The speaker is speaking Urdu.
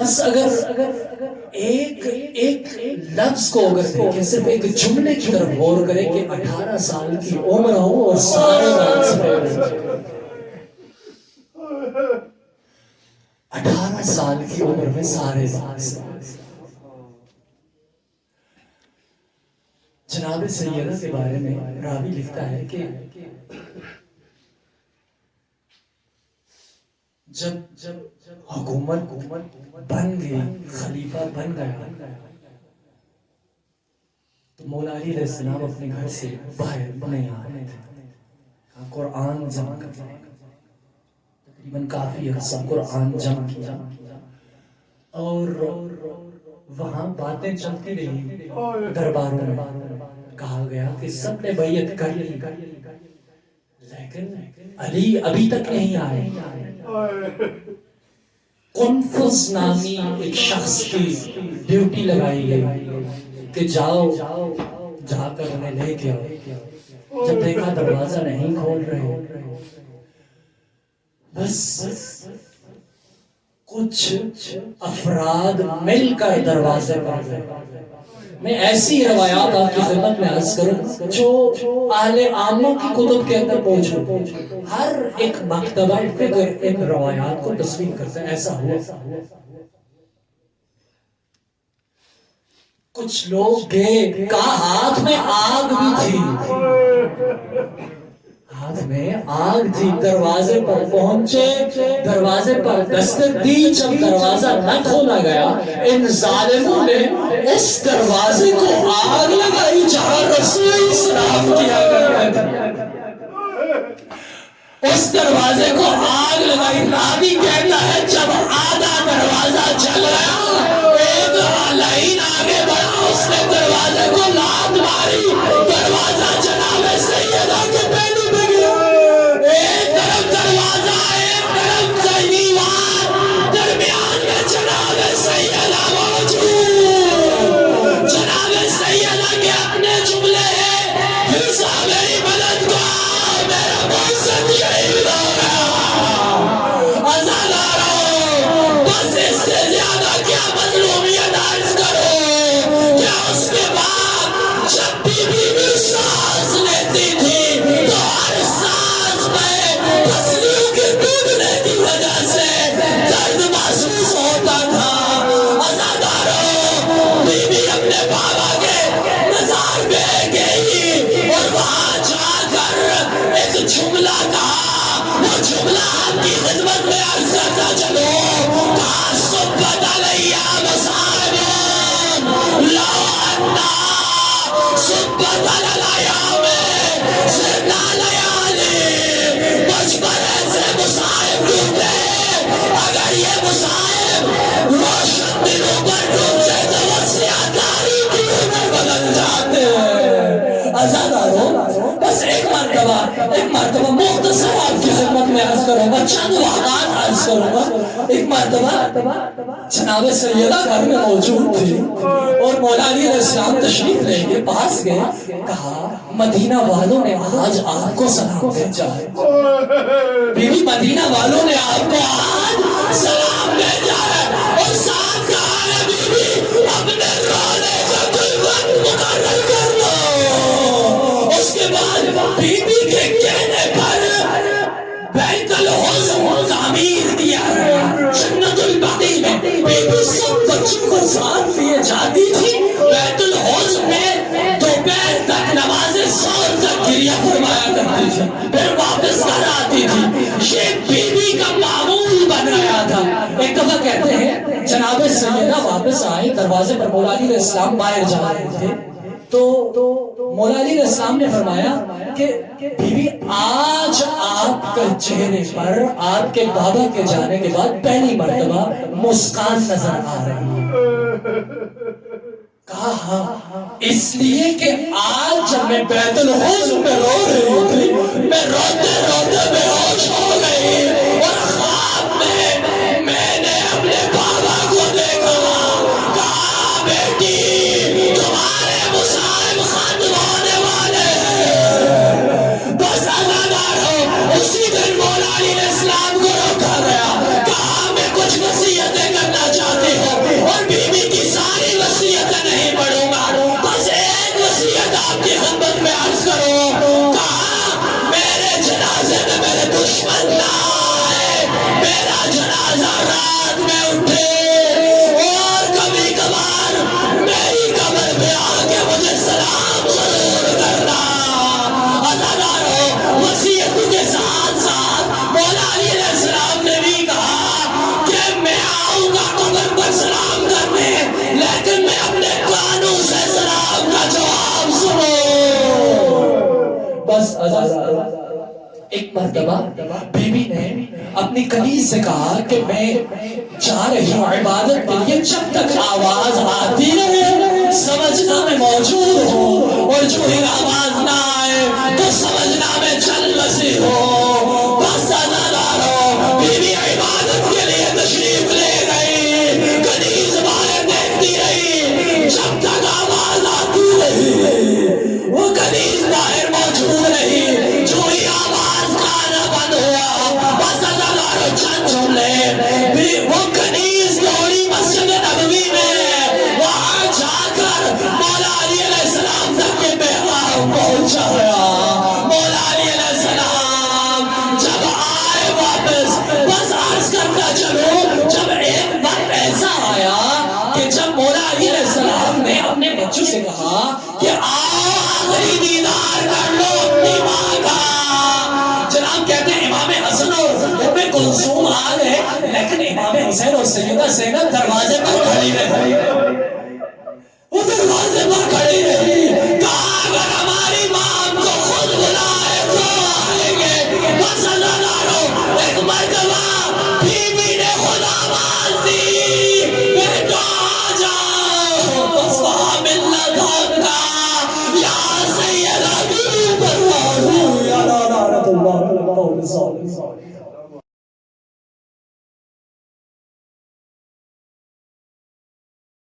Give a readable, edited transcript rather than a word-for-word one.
بس اگر ایک لفظ کو اگر دیکھیں، صرف ایک جملے کی طرف غور کریں کہ 18 سال کی عمر ہو اور سارے بات سے 18 سال کی عمر میں سارے بات سے جناب سیدہ کے بارے میں راوی لکھتا ہے کہ جب حکومت بن گئی، خلیفہ بن گیا، تو مولا علی علیہ السلام اپنے گھر سے باہر نہیں آ رہے تھے، قرآن جمع کر رہے، تقریباً کافی عرصہ قرآن جمع کیا، اور وہاں باتیں چلتی رہی، درباروں میں کہا گیا کہ سب نے بیعت کر لی، لیکن علی ابھی تک نہیں آئے۔ قنفذ نامی ایک شخص کی ڈیوٹی لگائی گئی کہ جاؤ جا کر انہیں لے کے آؤ۔ جب دیکھا دروازہ نہیں کھول رہے، بس کچھ افراد مل کر دروازے پر گئے۔ میں ایسی روایات آپ کی خدمت میں عرض کروں جو اہل عامہ کی کتب کے اندر موجود، ہر ایک مکتبہ فکر ان روایات کو تصویر کرتا ہے۔ ایسا ہوا، کچھ لوگ گئے، کہا ہاتھ میں آگ بھی تھی، ہاتھ میں آگ تھی، دروازے پر پہنچے، دروازے پر دستک دی، جب دروازہ نہ کھولا گیا، ان ظالموں نے اس دروازے کو آگ لگائی جہاں رسول اسلام کیا کرتے تھے، اس دروازے کو آگ لگائی۔ راوی کہتا ہے جب آدھا دروازہ جل گیا، ایک لائن آگے بڑھا، اس نے دروازے کو لات ماری، دروازہ جناب سیدہ کے پہلو پہ گیا۔ ایک طرف دروازہ، ایک طرف دیوار، درمیان میں جناب سیدہ موجود۔ جناب سیدہ کے اپنے جملے ہیں، حصہ میری مدد کو، میرا محسن شہید ہو گیا۔ عزاداروں، بس اس سے زیادہ کیا مظلومیت عرض کرو، کیا اس کے بعد جب بھی سانس لیتی تھی تو ہر سانس میں پسلیوں کے ٹوٹنے کی وجہ سے درد محسوس ہوتا تھا۔ عزاداروں، بی بی اپنے بابا کے مزار پہ گئی اور وہاں جا کر ایک جملہ کہا، وہ جملہ آپ کی خدمت میں عرض کرتا چلو، کہا صبت علیہ مصائب لو انا صبت علیہ میں زدنا لیالی، مجھ پر ایسے مصائب ڈوبے، اگر یہ مصائب روشن دلوں پر ڈوبتے تو وہ سیاہ تاریکیوں میں بدل جاتے ہیں۔ عزاداروں، بس ایک مرتبہ مختصر آپ کی خدمت میں عرض کروں گا، چند واقعات عرض کروں گا۔ ایک مرتبہ جناب سیدہ گھر میں موجود تھی اور مولا علی علیہ السلام تشریف لے کے پاس گئے، کہا مدینہ والوں نے آج آپ کو سلام بھیجا ہے، بیوی مدینہ والوں نے آپ کو آج سلام بھیجا ہے، اور ساتھ کہا ہے بیوی اپنے رونے کا کوئی وقت مقرر کر لو۔ اس کے بعد بیوی کے کہنے پر بیت الحزن تعمیر کیا گیا۔ جنت البقیع میں بیوی سب بچوں کو ساتھ لیے جاتی تھی، بیت الحزن میں دوپہر تک نماز سحر تک گریہ فرمایا کرتی تھی، پھر واپس گھر آتی تھی۔ یہ بیوی کا معمول بن گیا تھا۔ ایک دفعہ کہتے ہیں جناب سیدہ واپس آئے، دروازے پر مولا علی علیہ السلام باہر جا رہے تھے، تو مولا علی علیہ السلام نے فرمایا کہ بیوی آج آپ کے چہرے پر آپ کے بابا کے جانے کے بعد پہلی مرتبہ مسکان نظر آ رہی ہے۔ کہا ہاں، اس لیے کہ آج جب میں بیت الحزن میں رو رہی تھی، میں روتے روتے بے ہوش ہو گئی، اور خواب میں میں نے اپنے بابا کو دیکھا، کہا بیٹی تمہارے مصائب ختم ہونے والے ہیں۔ بس عزاداروں، اسی دن مولا علی علیہ السلام کو روکا گیا، کہا میں کچھ وصیتیں کرنا چاہتی مرتبہ بی بی نے اپنی کنیز سے کہا کہ میں جا رہی ہوں عبادت کے لیے، جب تک آواز آتی رہے سمجھنا میں موجود ہوں، اور جو ہی آواز نہ آئے تو سمجھنا میں چل بسی ہوں۔ بس ازادارو، بی بی عبادت کے لیے تشریف لے گئی، کنیز باہر دیکھتی رہی، جب تک آواز آتی رہی وہ کنیز باہر موجود رہی، جو ہی آواز آنا بند ہوا بس ازادارو چند جملے وہ کنیز دوڑی مسجد نبوی میں، وہاں جا کر مولا علی علیہ السلام تک کے پیغام پہنچایا۔ مولا علی علیہ السلام جب آئے واپس، بس عرض کرتا چلو، جب ایک وقت ایسا آیا کہ جب مولا علی علیہ السلام نے اپنے بچوں سے کہا کہ آؤ آخری دیدار کر لو اپنی ماں کا، جناب کہتے ہیں امام حسن اور ام کلثوم آ گئے، لیکن امام حسین اور سیدہ زینب دروازے پر کھڑی رہی، وہ دروازے پر کھڑی رہی۔